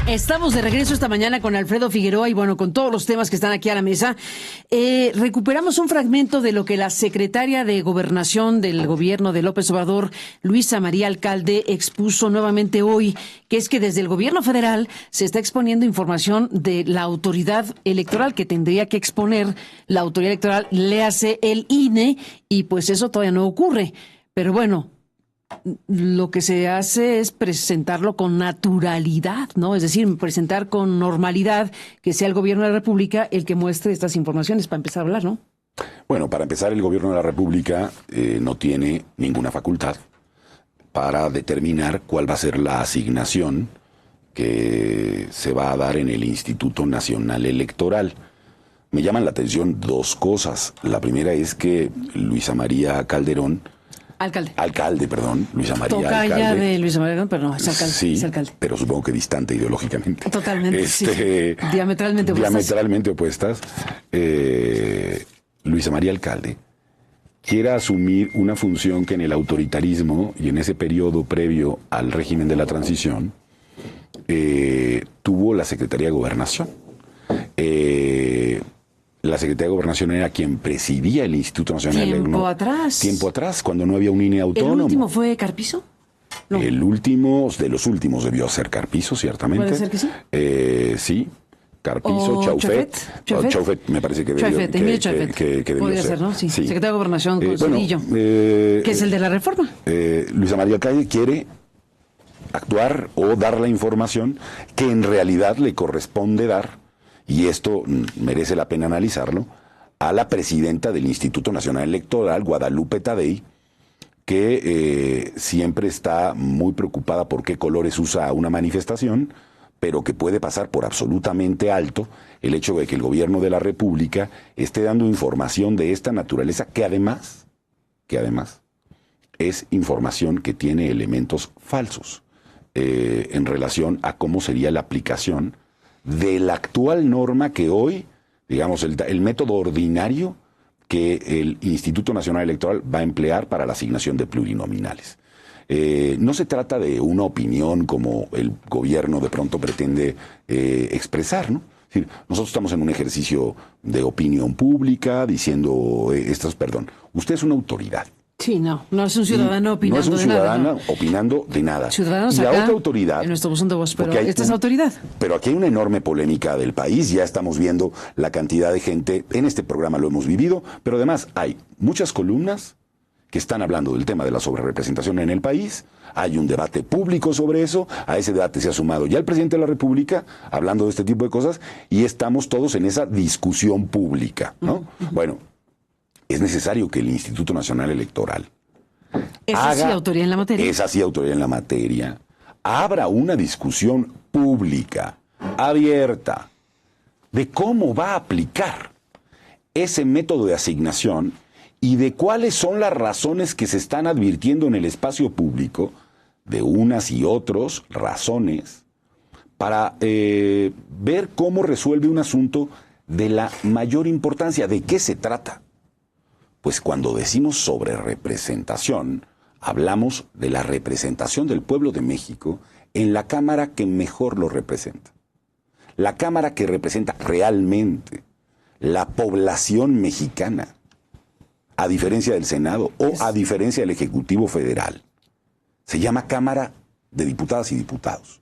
Estamos de regreso esta mañana con Alfredo Figueroa y bueno, con todos los temas que están aquí a la mesa. Recuperamos un fragmento de lo que la secretaria de Gobernación del gobierno de López Obrador, Luisa María Alcalde, expuso nuevamente hoy, que es que desde el gobierno federal se está exponiendo información de la autoridad electoral que tendría que exponer la autoridad electoral, léase el INE, y pues eso todavía no ocurre. Pero bueno, lo que se hace es presentarlo con naturalidad, ¿no? Es decir, presentar con normalidad que sea el gobierno de la República el que muestre estas informaciones para empezar a hablar, ¿no? Bueno, para empezar, el gobierno de la República no tiene ninguna facultad para determinar cuál va a ser la asignación que se va a dar en el Instituto Nacional Electoral. Me llaman la atención dos cosas. La primera es que Luisa María Calderón, Luisa María Tocaya Alcalde. de Luisa María, pero no, es alcalde. Sí, es alcalde. pero supongo que distante ideológicamente. Totalmente, sí. Diametralmente opuestas. Diametralmente opuestas. Luisa María Alcalde quiera asumir una función que en el autoritarismo y en ese periodo previo al régimen de la transición tuvo la Secretaría de Gobernación. La Secretaría de Gobernación era quien presidía el Instituto Nacional Electoral. Tiempo atrás, cuando no había un INE autónomo. ¿El último fue Carpizo? No. El último, de los últimos, debió ser Carpizo, ciertamente. ¿Puede ser que sí? Sí. Carpizo, Chaufet, me parece que Emilio Chaufet. Que podría ser, ¿no? Sí. Secretario de Gobernación con Cedillo, que es el de la reforma. Luisa María Alcalde quiere actuar o dar la información que en realidad le corresponde dar, y esto merece la pena analizarlo, a la presidenta del Instituto Nacional Electoral, Guadalupe Tadei, que siempre está muy preocupada por qué colores usa una manifestación, pero que puede pasar por absolutamente alto el hecho de que el gobierno de la República esté dando información de esta naturaleza, que además es información que tiene elementos falsos en relación a cómo sería la aplicación de la actual norma que hoy, digamos, el método ordinario que el Instituto Nacional Electoral va a emplear para la asignación de plurinominales. No se trata de una opinión como el gobierno de pronto pretende expresar, ¿no? Es decir, nosotros estamos en un ejercicio de opinión pública diciendo, usted es una autoridad. Sí, no es un ciudadano opinando de nada. No es un ciudadano opinando de nada. Ciudadanos y la acá, otra autoridad, en nuestro buzón de voz, pero esta es autoridad. Pero aquí hay una enorme polémica del país, ya estamos viendo la cantidad de gente, en este programa lo hemos vivido, pero además hay muchas columnas que están hablando del tema de la sobrerepresentación en el país, hay un debate público sobre eso, a ese debate se ha sumado ya el presidente de la República hablando de este tipo de cosas, y estamos todos en esa discusión pública, ¿no? Bueno, es necesario que el Instituto Nacional Electoral autoridad en la materia. Esa sí autoridad en la materia. Abra una discusión pública, abierta, de cómo va a aplicar ese método de asignación y de cuáles son las razones que se están advirtiendo en el espacio público, de unas y otras razones, para ver cómo resuelve un asunto de la mayor importancia. ¿De qué se trata? Pues cuando decimos sobre representación, hablamos de la representación del pueblo de México en la Cámara que mejor lo representa. La Cámara que representa realmente la población mexicana, a diferencia del Senado o a diferencia del Ejecutivo Federal. Se llama Cámara de Diputadas y Diputados.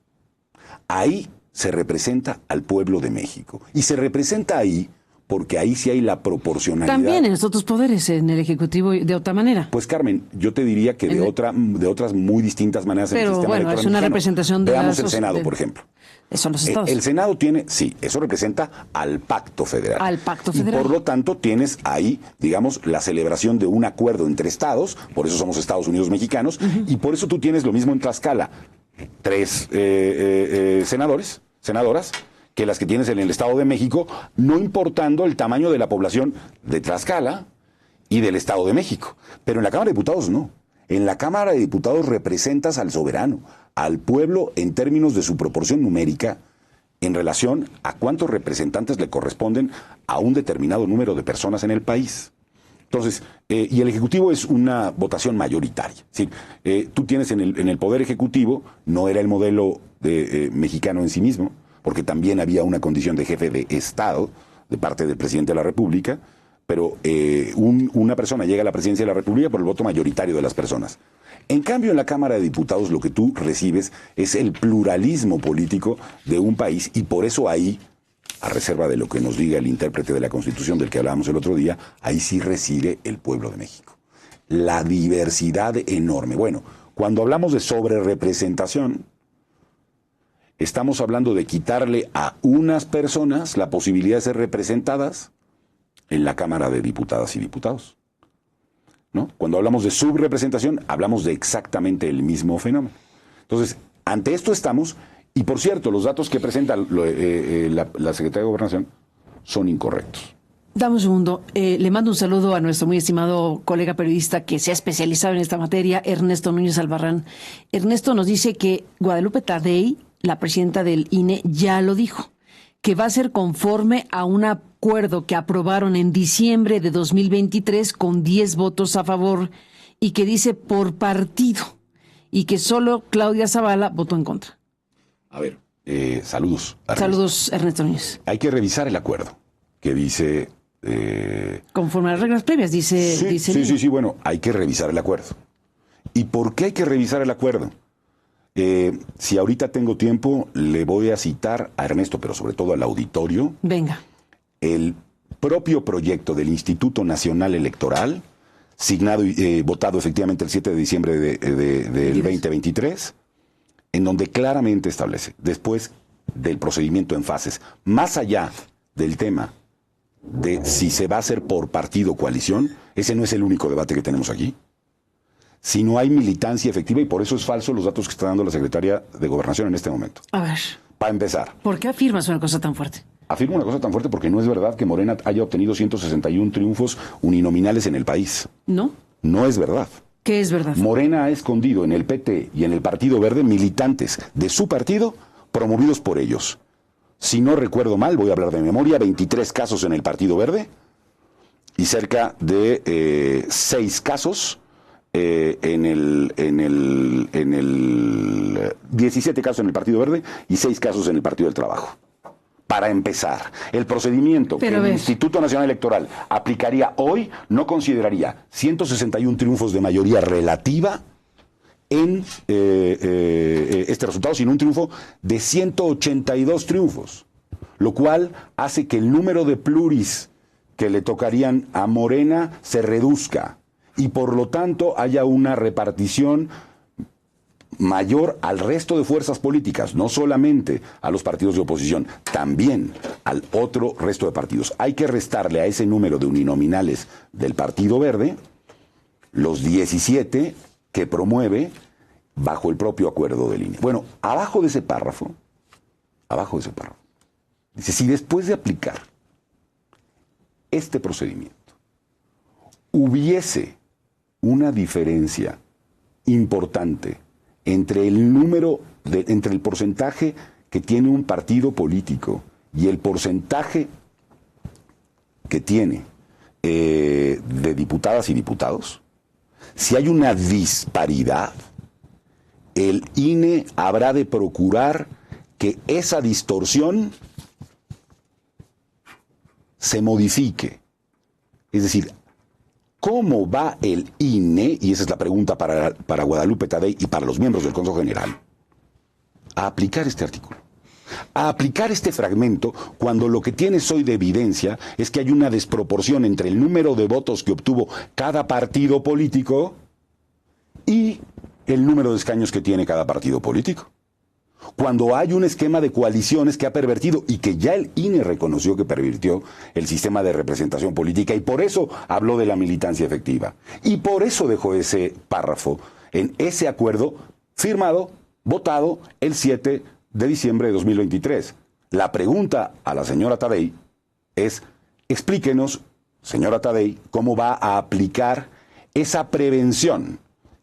Ahí se representa al pueblo de México. Y se representa ahí porque ahí sí hay la proporcionalidad. También en los otros poderes, en el Ejecutivo, de otra manera. Pues Carmen, yo te diría que de otras muy distintas maneras en el sistema electoral. Pero bueno, es una representación de Veamos el Senado, por ejemplo. Son los estados. El Senado tiene, sí, eso representa al Pacto Federal. Al Pacto Federal. Y por lo tanto tienes ahí, digamos, la celebración de un acuerdo entre estados, por eso somos Estados Unidos mexicanos, y por eso tú tienes lo mismo en Tlaxcala. 3 senadoras, que las que tienes en el Estado de México, no importando el tamaño de la población de Tlaxcala y del Estado de México. Pero en la Cámara de Diputados no. En la Cámara de Diputados representas al soberano, al pueblo en términos de su proporción numérica en relación a cuántos representantes le corresponden a un determinado número de personas en el país. Entonces, y el Ejecutivo es una votación mayoritaria. Es decir, tú tienes en el Poder Ejecutivo, no era el modelo mexicano en sí mismo, porque también había una condición de jefe de Estado de parte del presidente de la República, pero una persona llega a la presidencia de la República por el voto mayoritario de las personas. En cambio, en la Cámara de Diputados lo que tú recibes es el pluralismo político de un país, y por eso ahí, a reserva de lo que nos diga el intérprete de la Constitución del que hablábamos el otro día, ahí sí reside el pueblo de México. La diversidad enorme. Bueno, cuando hablamos de sobrerepresentación, estamos hablando de quitarle a unas personas la posibilidad de ser representadas en la Cámara de Diputadas y Diputados, ¿no? Cuando hablamos de subrepresentación, hablamos de exactamente el mismo fenómeno. Entonces, ante esto estamos, y por cierto, los datos que presenta la Secretaría de Gobernación son incorrectos. Dame un segundo. Le mando un saludo a nuestro muy estimado colega periodista que se ha especializado en esta materia, Ernesto Núñez Albarrán. Ernesto nos dice que Guadalupe Tadei, la presidenta del INE, ya lo dijo, que va a ser conforme a un acuerdo que aprobaron en diciembre de 2023 con 10 votos a favor y que dice por partido, y que solo Claudia Zavala votó en contra. A ver, saludos. Ernesto. Saludos, Ernesto Núñez. Hay que revisar el acuerdo que dice... conforme a las reglas previas, dice... Sí, bueno, hay que revisar el acuerdo. ¿Y por qué hay que revisar el acuerdo? Si ahorita tengo tiempo, le voy a citar a Ernesto, pero sobre todo al auditorio. Venga. El propio proyecto del Instituto Nacional Electoral, signado y votado efectivamente el 7 de diciembre del 2023, en donde claramente establece, después del procedimiento en fases, más allá del tema de si se va a hacer por partido o coalición, ese no es el único debate que tenemos aquí. Si no hay militancia efectiva, y por eso es falso los datos que está dando la Secretaría de Gobernación en este momento. A ver. Para empezar. ¿Por qué afirmas una cosa tan fuerte? Afirmo una cosa tan fuerte porque no es verdad que Morena haya obtenido 161 triunfos uninominales en el país. ¿No? No es verdad. ¿Qué es verdad? Morena ha escondido en el PT y en el Partido Verde militantes de su partido promovidos por ellos. Si no recuerdo mal, voy a hablar de memoria, 23 casos en el Partido Verde y cerca de 6 casos en el 17 casos en el Partido Verde y 6 casos en el Partido del Trabajo. Para empezar, el procedimiento que el Instituto Nacional Electoral aplicaría hoy no consideraría 161 triunfos de mayoría relativa en este resultado, sino un triunfo de 182 triunfos, lo cual hace que el número de pluris que le tocarían a Morena se reduzca y por lo tanto haya una repartición mayor al resto de fuerzas políticas, no solamente a los partidos de oposición, también al otro resto de partidos. Hay que restarle a ese número de uninominales del Partido Verde los 17 que promueve bajo el propio acuerdo del INE. Bueno, abajo de ese párrafo, dice, si después de aplicar este procedimiento hubiese una diferencia importante entre entre el porcentaje que tiene un partido político y el porcentaje que tiene de diputadas y diputados, si hay una disparidad, el INE habrá de procurar que esa distorsión se modifique. Es decir, ¿cómo va el INE, y esa es la pregunta para Guadalupe Tadei y para los miembros del Consejo General, a aplicar este artículo? A aplicar este fragmento cuando lo que tienes hoy de evidencia es que hay una desproporción entre el número de votos que obtuvo cada partido político y el número de escaños que tiene cada partido político. Cuando hay un esquema de coaliciones que ha pervertido y que ya el INE reconoció que pervirtió el sistema de representación política y por eso habló de la militancia efectiva. Y por eso dejó ese párrafo en ese acuerdo firmado, votado el 7 de diciembre de 2023. La pregunta a la señora Tadei es, explíquenos, señora Tadei, cómo va a aplicar esa prevención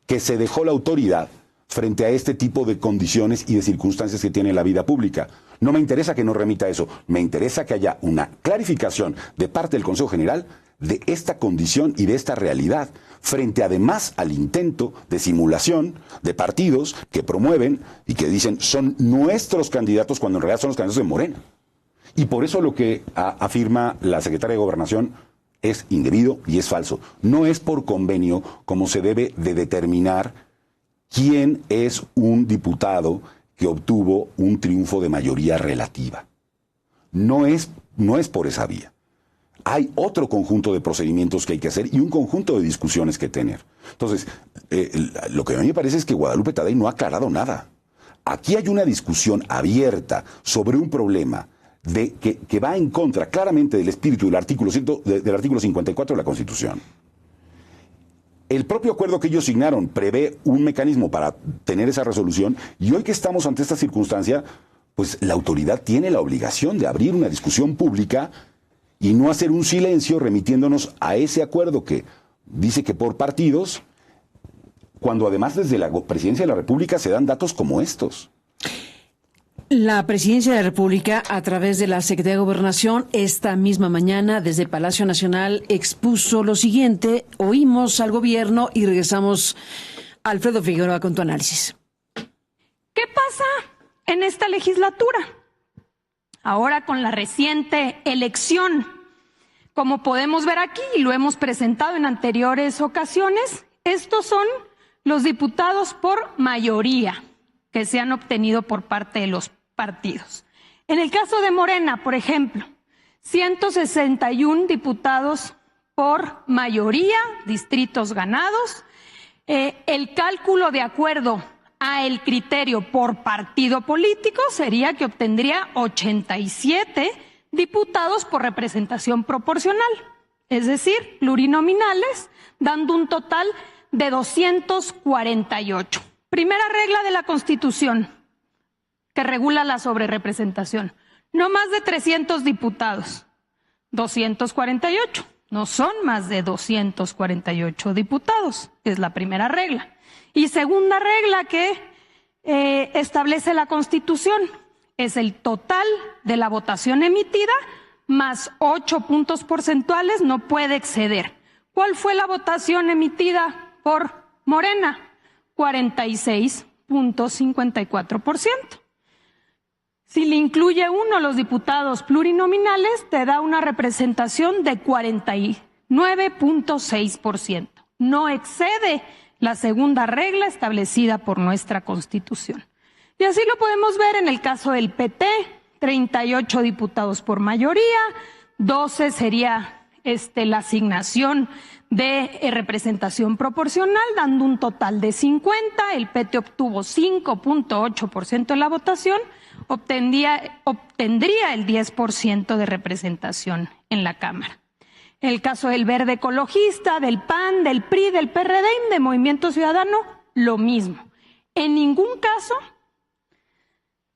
que se dejó la autoridad frente a este tipo de condiciones y de circunstancias que tiene la vida pública. No me interesa que nos remita eso, me interesa que haya una clarificación de parte del Consejo General de esta condición y de esta realidad, frente además al intento de simulación de partidos que promueven y que dicen son nuestros candidatos cuando en realidad son los candidatos de Morena. Y por eso lo que afirma la secretaria de Gobernación es indebido y es falso. No es por convenio como se debe de determinar quién es un diputado que obtuvo un triunfo de mayoría relativa. No es por esa vía. Hay otro conjunto de procedimientos que hay que hacer y un conjunto de discusiones que tener. Entonces, lo que a mí me parece es que Guadalupe Tadei no ha aclarado nada. Aquí hay una discusión abierta sobre un problema que va en contra claramente del espíritu del artículo 54 de la Constitución. El propio acuerdo que ellos signaron prevé un mecanismo para tener esa resolución, y hoy que estamos ante esta circunstancia, pues la autoridad tiene la obligación de abrir una discusión pública y no hacer un silencio remitiéndonos a ese acuerdo que dice que por partidos, cuando además desde la Presidencia de la República se dan datos como estos. La Presidencia de la República, a través de la Secretaría de Gobernación, esta misma mañana, desde Palacio Nacional, expuso lo siguiente. Oímos al gobierno y regresamos a Alfredo Figueroa con tu análisis. ¿Qué pasa en esta legislatura? Ahora con la reciente elección, como podemos ver aquí y lo hemos presentado en anteriores ocasiones, estos son los diputados por mayoría que se han obtenido por parte de los partidos. En el caso de Morena, por ejemplo, 161 diputados por mayoría, distritos ganados. El cálculo de acuerdo a el criterio por partido político sería que obtendría 87 diputados por representación proporcional, es decir, plurinominales, dando un total de 248. Primera regla de la Constitución que regula la sobrerepresentación. No más de 300 diputados. 248. No son más de 248 diputados. Es la primera regla. Y segunda regla que establece la Constitución es el total de la votación emitida más 8 puntos porcentuales no puede exceder. ¿Cuál fue la votación emitida por Morena? 46.54%. Si le incluye uno los diputados plurinominales, te da una representación de 49.6%. No excede la segunda regla establecida por nuestra Constitución. Y así lo podemos ver en el caso del PT, 38 diputados por mayoría, 12 sería la asignación de representación proporcional, dando un total de 50. El PT obtuvo 5.8% de la votación, obtendría el 10% de representación en la Cámara. En el caso del Verde Ecologista, del PAN, del PRI, del PRD y de Movimiento Ciudadano, lo mismo. En ningún caso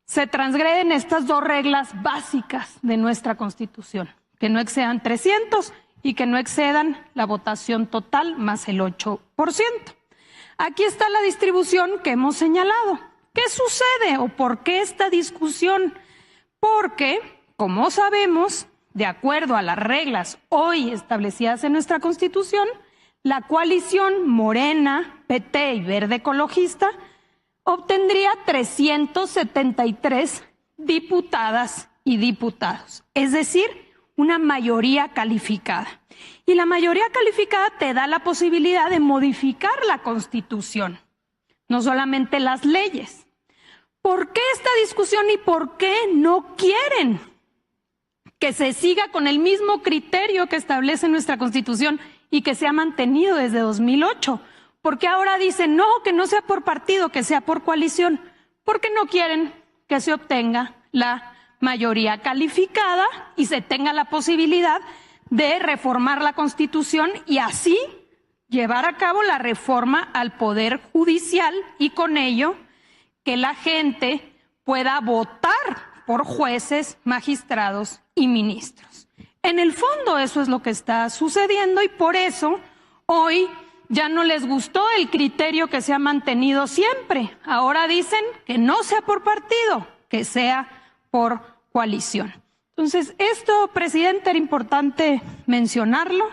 se transgreden estas dos reglas básicas de nuestra Constitución, que no excedan 300 y que no excedan la votación total más el 8%. Aquí está la distribución que hemos señalado. ¿Qué sucede o por qué esta discusión? Porque, como sabemos, de acuerdo a las reglas hoy establecidas en nuestra Constitución, la coalición Morena, PT y Verde Ecologista obtendría 373 diputadas y diputados, es decir, una mayoría calificada. Y la mayoría calificada te da la posibilidad de modificar la Constitución, no solamente las leyes. ¿Por qué esta discusión y por qué no quieren que se siga con el mismo criterio que establece nuestra Constitución y que se ha mantenido desde 2008? Porque ahora dicen, no, que no sea por partido, que sea por coalición. Porque no quieren que se obtenga la mayoría calificada y se tenga la posibilidad de reformar la Constitución y así llevar a cabo la reforma al Poder Judicial y con ello que la gente pueda votar por jueces, magistrados y ministros. En el fondo eso es lo que está sucediendo y por eso hoy ya no les gustó el criterio que se ha mantenido siempre. Ahora dicen que no sea por partido, que sea por coalición. Entonces, esto, presidente, era importante mencionarlo.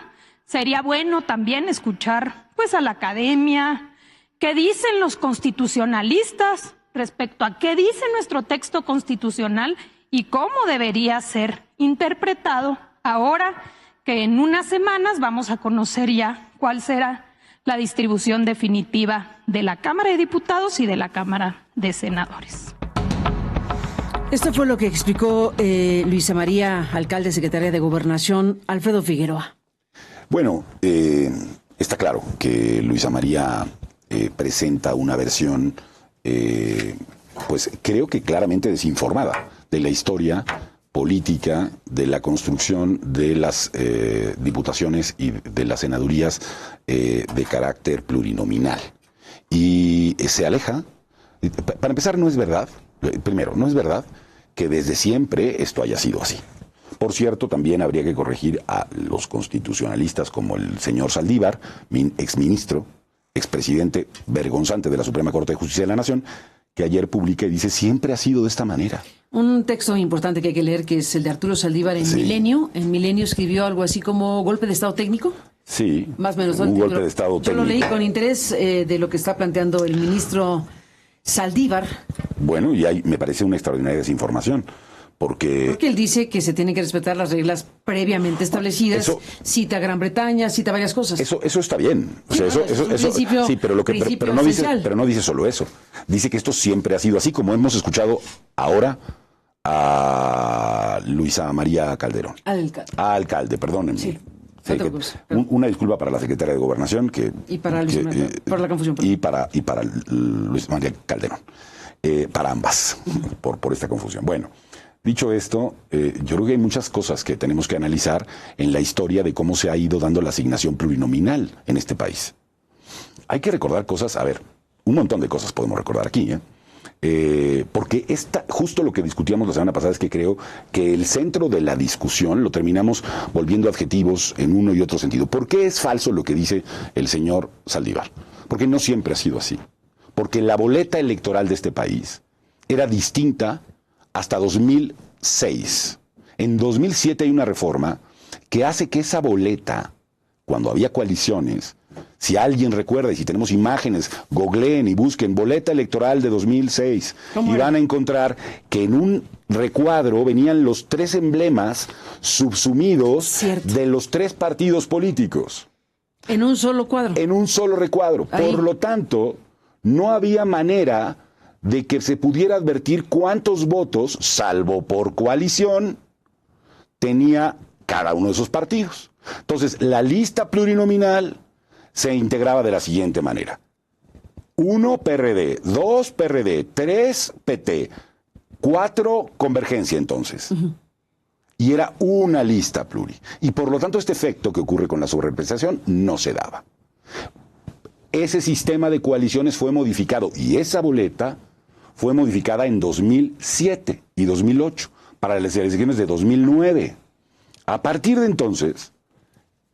sería bueno también escuchar pues a la academia, qué dicen los constitucionalistas respecto a qué dice nuestro texto constitucional y cómo debería ser interpretado ahora que en unas semanas vamos a conocer ya cuál será la distribución definitiva de la Cámara de Diputados y de la Cámara de Senadores. Esto fue lo que explicó Luisa María, alcalde, secretaria de Gobernación, Alfredo Figueroa. Bueno, está claro que Luisa María presenta una versión, pues creo que claramente desinformada de la historia política, de la construcción de las diputaciones y de las senadurías de carácter plurinominal. Y se aleja. Para empezar, no es verdad, primero, no es verdad que desde siempre esto haya sido así. Por cierto, también habría que corregir a los constitucionalistas como el señor Saldívar, exministro, expresidente vergonzante de la Suprema Corte de Justicia de la Nación, que ayer publica y dice, siempre ha sido de esta manera. Un texto importante que hay que leer, que es el de Arturo Saldívar en Milenio. En Milenio escribió algo así como golpe de Estado técnico. Sí, más o menos. Un golpe de Estado técnico. Yo lo leí con interés de lo que está planteando el ministro Saldívar. Bueno, y ahí me parece una extraordinaria desinformación. Porque él dice que se tienen que respetar las reglas previamente establecidas, cita Gran Bretaña, cita varias cosas. Eso está bien. O sea, sí, pero no dice solo eso. Dice que esto siempre ha sido así, como hemos escuchado ahora a Luisa María Calderón. Alcalde, perdónenme. Sí. Una disculpa para la secretaria de Gobernación y para Luis María, por la confusión. Y para Luis María Calderón. Para ambas, por esta confusión. Bueno. Dicho esto, yo creo que hay muchas cosas que tenemos que analizar en la historia de cómo se ha ido dando la asignación plurinominal en este país. Hay que recordar cosas, un montón de cosas podemos recordar aquí, porque justo lo que discutíamos la semana pasada es que creo que el centro de la discusión lo terminamos volviendo adjetivos en uno y otro sentido. ¿Por qué es falso lo que dice el señor Saldívar? Porque no siempre ha sido así. Porque la boleta electoral de este país era distinta hasta 2006. En 2007 hay una reforma que hace que esa boleta, cuando había coaliciones, si alguien recuerda y si tenemos imágenes, googleen y busquen boleta electoral de 2006 y van a encontrar que en un recuadro venían los 3 emblemas subsumidos de los 3 partidos políticos. En un solo cuadro. En un solo recuadro. Ahí. Por lo tanto, no había manera de que se pudiera advertir cuántos votos, salvo por coalición, tenía cada uno de esos partidos. Entonces, la lista plurinominal se integraba de la siguiente manera. 1 PRD, 2 PRD, 3 PT, 4 Convergencia entonces. Y era una lista pluri. Y por lo tanto, este efecto que ocurre con la sobrerepresentación no se daba. Ese sistema de coaliciones fue modificado y esa boleta fue modificada en 2007 y 2008 para las elecciones de 2009. A partir de entonces,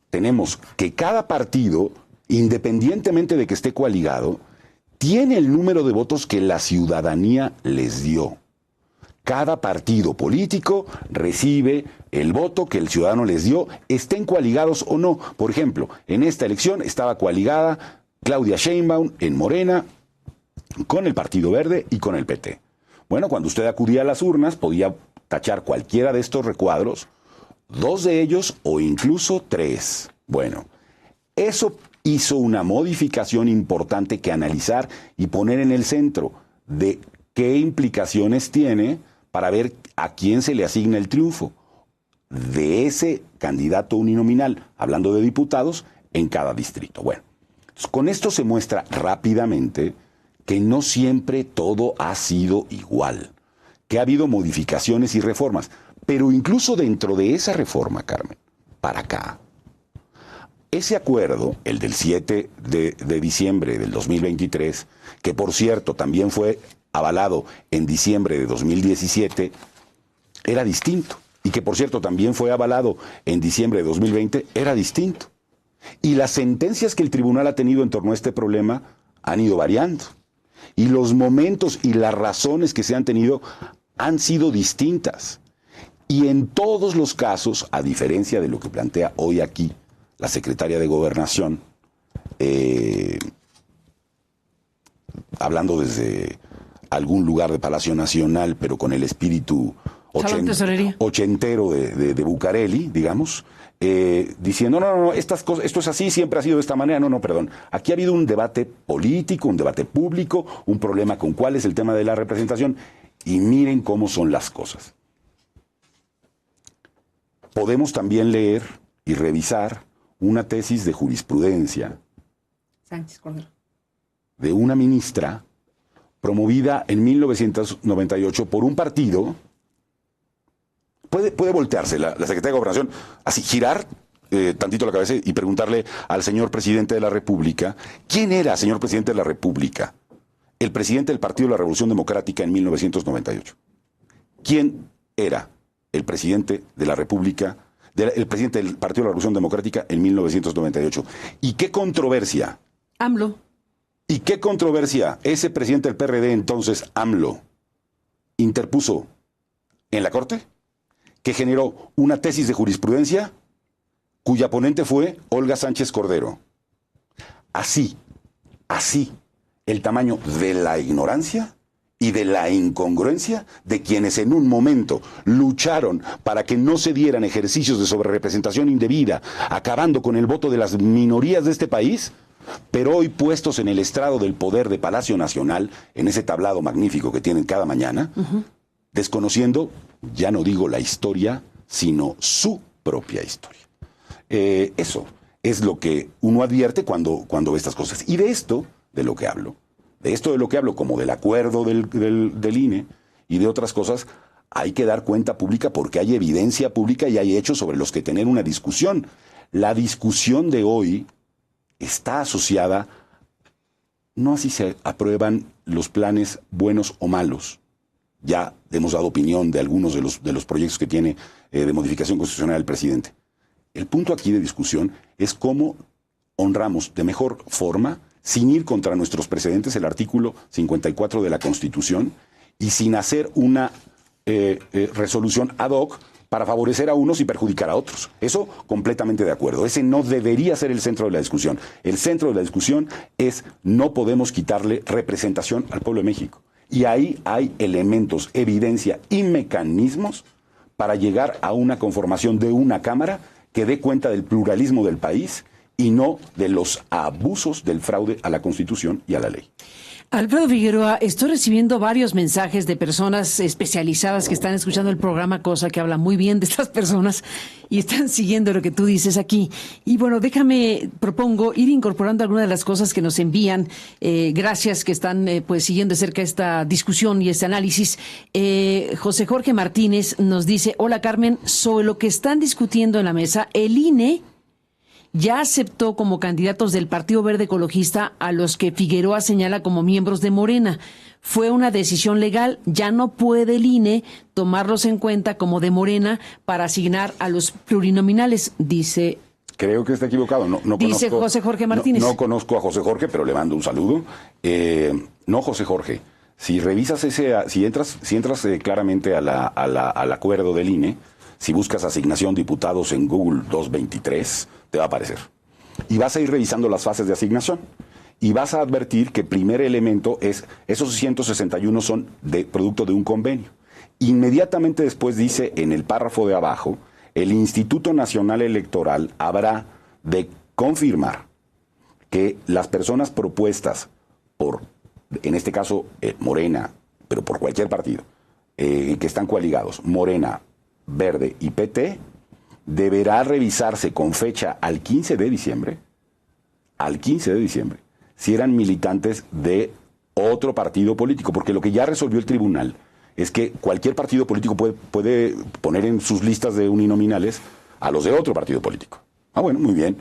tenemos que cada partido, independientemente de que esté coaligado, tiene el número de votos que la ciudadanía les dio. Cada partido político recibe el voto que el ciudadano les dio, estén coaligados o no. Por ejemplo, en esta elección estaba coaligada Claudia Sheinbaum en Morena, con el Partido Verde y con el PT. Bueno, cuando usted acudía a las urnas, podía tachar cualquiera de estos recuadros, 2 de ellos o incluso 3. Bueno, eso hizo una modificación importante que analizar y poner en el centro de qué implicaciones tiene para ver a quién se le asigna el triunfo de ese candidato uninominal, hablando de diputados, en cada distrito. Bueno, con esto se muestra rápidamente que no siempre todo ha sido igual, que ha habido modificaciones y reformas, pero incluso dentro de esa reforma, Carmen, para acá, ese acuerdo, el del 7 de diciembre del 2023, que por cierto también fue avalado en diciembre de 2017, era distinto, y que por cierto también fue avalado en diciembre de 2020, era distinto. Y las sentencias que el tribunal ha tenido en torno a este problema han ido variando. Y los momentos y las razones que se han tenido han sido distintas. Y en todos los casos, a diferencia de lo que plantea hoy aquí la secretaria de Gobernación, hablando desde algún lugar de Palacio Nacional, pero con el espíritu ochentero de Bucareli, digamos, diciendo, no, estas cosas, esto es así, siempre ha sido de esta manera. No, perdón. Aquí ha habido un debate político, un debate público, un problema con cuál es el tema de la representación, y miren cómo son las cosas. Podemos también leer y revisar una tesis de jurisprudencia Sánchez Cordero, de una ministra promovida en 1998 por un partido. Puede voltearse la secretaria de Gobernación, así girar tantito la cabeza y preguntarle al señor presidente de la República, ¿quién era, señor presidente de la República, el presidente del Partido de la Revolución Democrática en 1998? ¿Quién era el presidente de la República, el presidente del Partido de la Revolución Democrática en 1998? ¿Y qué controversia? AMLO. ¿Y qué controversia ese presidente del PRD entonces, AMLO, interpuso en la Corte? Que generó una tesis de jurisprudencia cuya ponente fue Olga Sánchez Cordero. Así, el tamaño de la ignorancia y de la incongruencia de quienes en un momento lucharon para que no se dieran ejercicios de sobrerepresentación indebida, acabando con el voto de las minorías de este país, pero hoy puestos en el estrado del poder de Palacio Nacional, en ese tablado magnífico que tienen cada mañana, desconociendo, ya no digo la historia, sino su propia historia. Eso es lo que uno advierte cuando ve estas cosas. Y de esto de lo que hablo, como del acuerdo del INE y de otras cosas, hay que dar cuenta pública porque hay evidencia pública y hay hechos sobre los que tener una discusión. La discusión de hoy está asociada, no así se aprueban los planes buenos o malos. Ya hemos dado opinión de algunos de los proyectos que tiene de modificación constitucional el presidente. El punto aquí de discusión es cómo honramos de mejor forma, sin ir contra nuestros precedentes, el artículo 54 de la Constitución y sin hacer una resolución ad hoc para favorecer a unos y perjudicar a otros. Eso completamente de acuerdo. Ese no debería ser el centro de la discusión. El centro de la discusión es no podemos quitarle representación al pueblo de México. Y ahí hay elementos, evidencia y mecanismos para llegar a una conformación de una Cámara que dé cuenta del pluralismo del país y no de los abusos del fraude a la Constitución y a la ley. Alfredo Figueroa, estoy recibiendo varios mensajes de personas especializadas que están escuchando el programa, cosa que habla muy bien de estas personas y están siguiendo lo que tú dices aquí. Y bueno, propongo ir incorporando algunas de las cosas que nos envían. Gracias que están pues siguiendo de cerca esta discusión y este análisis. José Jorge Martínez nos dice, hola Carmen, sobre lo que están discutiendo en la mesa, el INE ya aceptó como candidatos del Partido Verde Ecologista a los que Figueroa señala como miembros de Morena. Fue una decisión legal, ya no puede el INE tomarlos en cuenta como de Morena para asignar a los plurinominales, dice. Creo que está equivocado. No dice conozco, José Jorge Martínez. No conozco a José Jorge, pero le mando un saludo. No, José Jorge, si revisas si entras claramente al acuerdo del INE, si buscas asignación diputados en Google 223, te va a aparecer. Y vas a ir revisando las fases de asignación. Y vas a advertir que el primer elemento es, esos 161 son producto de un convenio. Inmediatamente después dice en el párrafo de abajo, el Instituto Nacional Electoral habrá de confirmar que las personas propuestas por, en este caso, Morena, pero por cualquier partido, que están coaligados, Morena, Verde y PT, deberá revisarse con fecha al 15 de diciembre, si eran militantes de otro partido político, porque lo que ya resolvió el tribunal es que cualquier partido político puede poner en sus listas de uninominales a los de otro partido político. Ah, bueno, muy bien.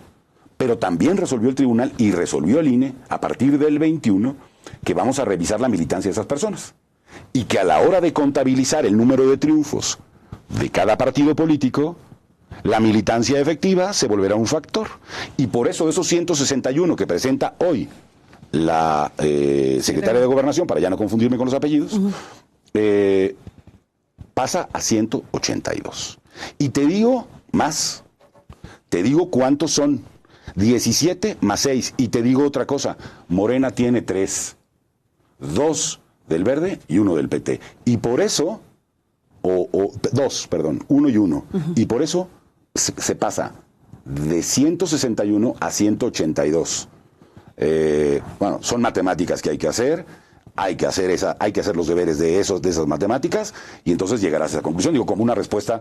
Pero también resolvió el tribunal y resolvió el INE a partir del 21 que vamos a revisar la militancia de esas personas. Y que a la hora de contabilizar el número de triunfos de cada partido político, la militancia efectiva se volverá un factor. Y por eso de esos 161 que presenta hoy la secretaria de Gobernación, para ya no confundirme con los apellidos, pasa a 182. Y te digo más, Te digo cuántos son. 17 más 6. Y te digo otra cosa. Morena tiene 3. 2 del Verde y 1 del PT. Y por eso, 2, perdón, 1 y 1. Y por eso se pasa de 161 a 182. Bueno, son matemáticas que hay que hacer. Hay que hacer los deberes de esas matemáticas y entonces llegarás a esa conclusión. Digo, como una respuesta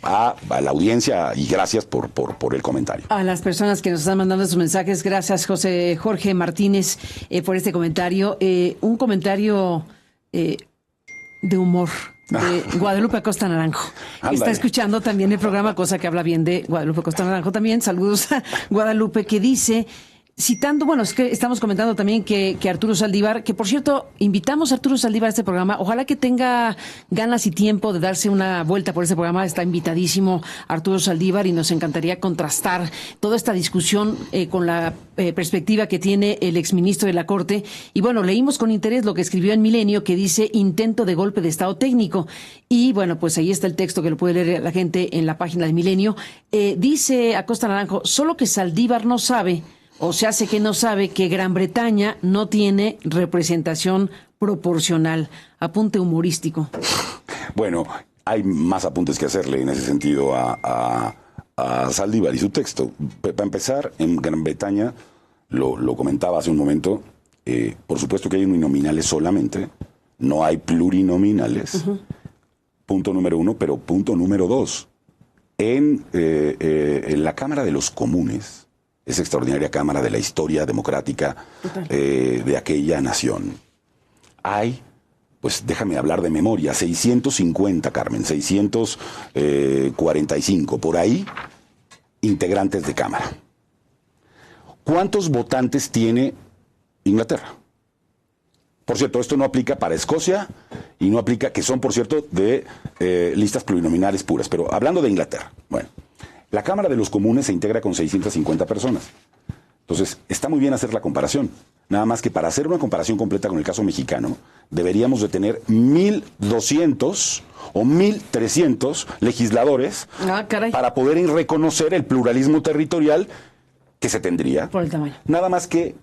a la audiencia y gracias por el comentario. A las personas que nos están mandando sus mensajes, gracias Jorge Martínez por este comentario. Un comentario de humor de Guadalupe Acosta Naranjo. Está escuchando también el programa, cosa que habla bien de Guadalupe Acosta Naranjo también. Saludos a Guadalupe, que dice... Citando, bueno, es que estamos comentando también que Arturo Saldívar, que por cierto, invitamos a Arturo Saldívar a este programa, ojalá que tenga ganas y tiempo de darse una vuelta por este programa, está invitadísimo Arturo Saldívar y nos encantaría contrastar toda esta discusión con la perspectiva que tiene el exministro de la Corte. Y bueno, leímos con interés lo que escribió en Milenio, que dice intento de golpe de Estado técnico. Y bueno, pues ahí está el texto que lo puede leer la gente en la página de Milenio. Dice Acosta Naranjo, solo que Saldívar no sabe, o se hace que no sabe, que Gran Bretaña no tiene representación proporcional. Apunte humorístico. Bueno, hay más apuntes que hacerle en ese sentido a Saldívar y su texto. Para empezar, en Gran Bretaña, lo comentaba hace un momento, por supuesto que hay uninominales solamente, no hay plurinominales. Punto número 1, pero punto número 2. En la Cámara de los Comunes, esa extraordinaria cámara de la historia democrática de aquella nación, hay, pues déjame hablar de memoria, 650, Carmen, 645, por ahí, integrantes de cámara. ¿Cuántos votantes tiene Inglaterra? Por cierto, esto no aplica para Escocia y no aplica, que son, por cierto, de listas plurinominales puras, pero hablando de Inglaterra, bueno. La Cámara de los Comunes se integra con 650 personas. Entonces, está muy bien hacer la comparación. Nada más que para hacer una comparación completa con el caso mexicano, deberíamos de tener 1.200 o 1.300 legisladores para poder reconocer el pluralismo territorial que se tendría. Por el tamaño. Nada más que,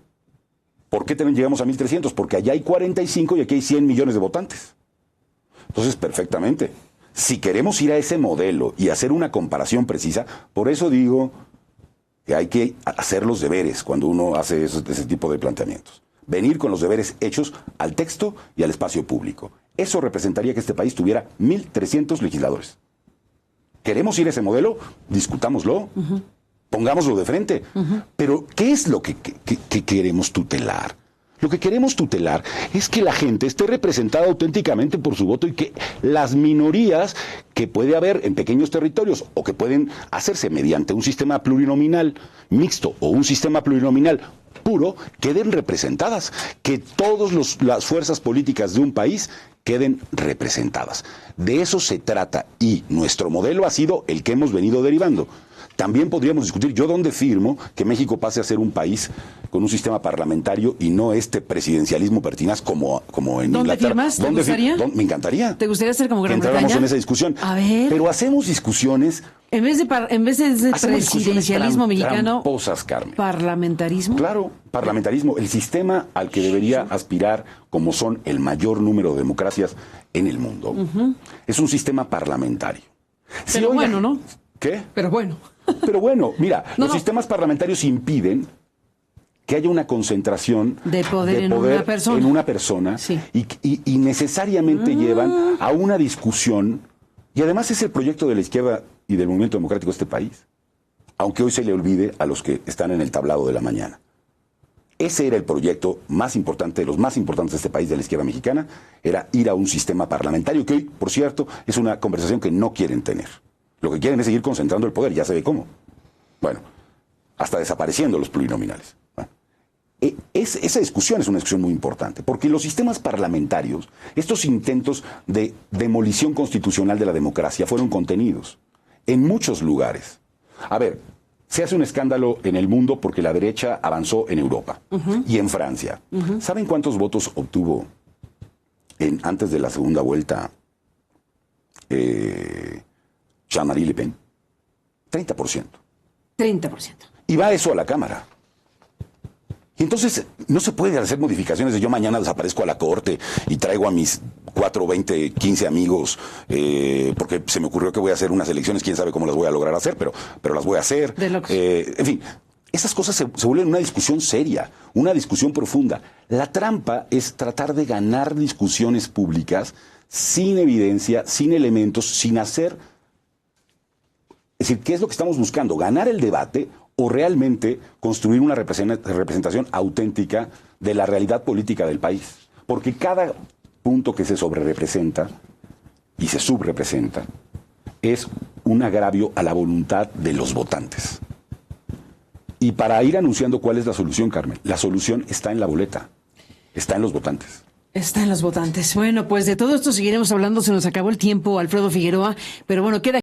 ¿por qué llegamos a 1.300? Porque allá hay 45 y aquí hay 100 millones de votantes. Entonces, perfectamente. Si queremos ir a ese modelo y hacer una comparación precisa, por eso digo que hay que hacer los deberes cuando uno hace ese tipo de planteamientos. Venir con los deberes hechos al texto y al espacio público. Eso representaría que este país tuviera 1.300 legisladores. ¿Queremos ir a ese modelo? Discutámoslo. Pongámoslo de frente. Pero, ¿qué es lo que queremos tutelar? Lo que queremos tutelar es que la gente esté representada auténticamente por su voto y que las minorías que puede haber en pequeños territorios o que pueden hacerse mediante un sistema plurinominal mixto o un sistema plurinominal puro queden representadas, que todas las fuerzas políticas de un país queden representadas. De eso se trata y nuestro modelo ha sido el que hemos venido derivando. También podríamos discutir, yo dónde firmo que México pase a ser un país con un sistema parlamentario y no este presidencialismo pertinaz como en ¿Dónde Inglaterra. firmas? ¿Te gustaría? Me encantaría. ¿Te gustaría ser como Gran Bretaña? Que entráramos en esa discusión. A ver. Pero hacemos discusiones... En vez de presidencialismo mexicano, tramposas, Carmen. ¿Parlamentarismo? Claro, parlamentarismo, el sistema al que debería aspirar, como son el mayor número de democracias en el mundo, es un sistema parlamentario. Pero bueno, ¿no? ¿Qué? Pero bueno. Pero bueno, mira, los sistemas parlamentarios impiden que haya una concentración de poder en una persona sí. y necesariamente llevan a una discusión, y además es el proyecto de la izquierda y del movimiento democrático de este país, aunque hoy se le olvide a los que están en el tablado de la mañana. Ese era el proyecto más importante, de los más importantes de este país, de la izquierda mexicana, era ir a un sistema parlamentario, que hoy, por cierto, es una conversación que no quieren tener. Lo que quieren es seguir concentrando el poder, ya se ve cómo. Bueno, hasta desapareciendo los plurinominales. Bueno, esa discusión es una discusión muy importante, porque los sistemas parlamentarios, estos intentos de demolición constitucional de la democracia fueron contenidos en muchos lugares. A ver, se hace un escándalo en el mundo porque la derecha avanzó en Europa y en Francia. ¿Saben cuántos votos obtuvo antes de la segunda vuelta Jean-Marie Le Pen? 30%. 30%. Y va eso a la Cámara. Y entonces no se puede hacer modificaciones de yo mañana desaparezco a la corte y traigo a mis 4, 20, 15 amigos porque se me ocurrió que voy a hacer unas elecciones, quién sabe cómo las voy a lograr hacer, pero las voy a hacer. En fin, esas cosas se vuelven una discusión seria, una discusión profunda. La trampa es tratar de ganar discusiones públicas sin evidencia, sin elementos, sin hacer... Es decir, ¿qué es lo que estamos buscando? ¿Ganar el debate o realmente construir una representación auténtica de la realidad política del país? Porque cada punto que se sobrerepresenta y se subrepresenta es un agravio a la voluntad de los votantes. Y para ir anunciando cuál es la solución, Carmen, la solución está en la boleta, está en los votantes. Está en los votantes. Bueno, pues de todo esto seguiremos hablando, se nos acabó el tiempo, Alfredo Figueroa, pero bueno, queda